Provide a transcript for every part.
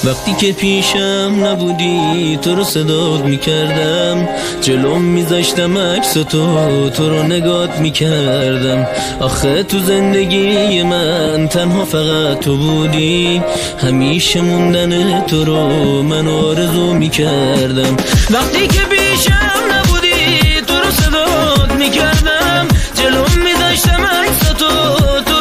وقتی که پیشم نبودی تو رو صدات میکردم، جلوم میذاشتم عکس تو رو نگات میکردم. آخه تو زندگی من تنها فقط تو بودی، همیشه موندن تو رو من آرزو میکردم. وقتی که پیشم نبودی تو رو صدات میکردم، جلوم میذاشتم عکس تو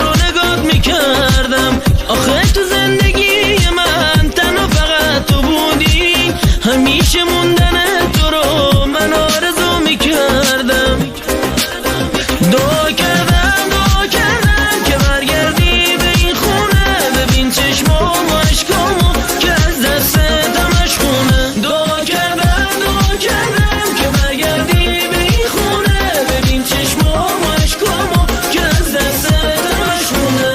رو نگات میکردم. آخه تو زندگی من تنها فقط تو بودی، همیشه موندن تو رو من آرزو میکردم. دعا کردم که برگردی به این خونه، ببین چشمام و عشقامو که از دستت همش خونه. دعا کردم که برگردی به این خونه، ببین چشمام و عشقامو که از دستت همش خونه.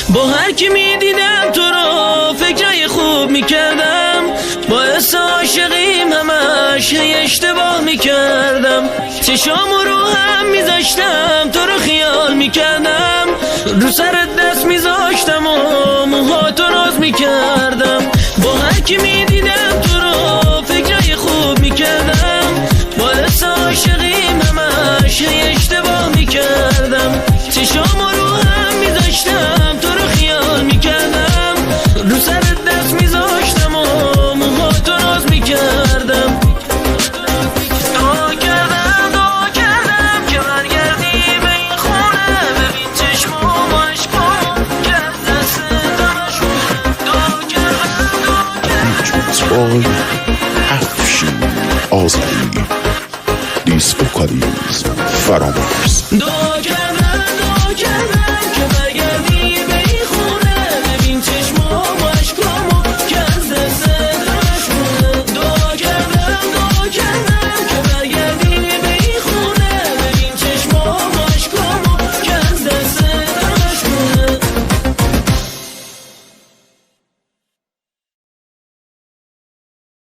با هر کی میدیدم تو رو فکرای خوب میکردم، باعث عاشقیم همش اشتباه میکردم. چشامو رو هم میذاشتم تو رو خیال میکردم، رو سرت دست میذاشتم و موهاتو ناز میکردم. با هر کی میدیدم تو رو فکرای خوب میکردم، باعث عاشقیم همش اشتباه میکردم. چشامو رو هم میذاشتم تو رو خیال میکردم، رو سرت دست میذاشتم و موهاتو ناز میکردم. دعا کردم که برگردی به این خونه، ببین چشمام و عشقام که از دست همش خونه. دعا کردم افشین آذری، دیسکو کاریز فرامرز.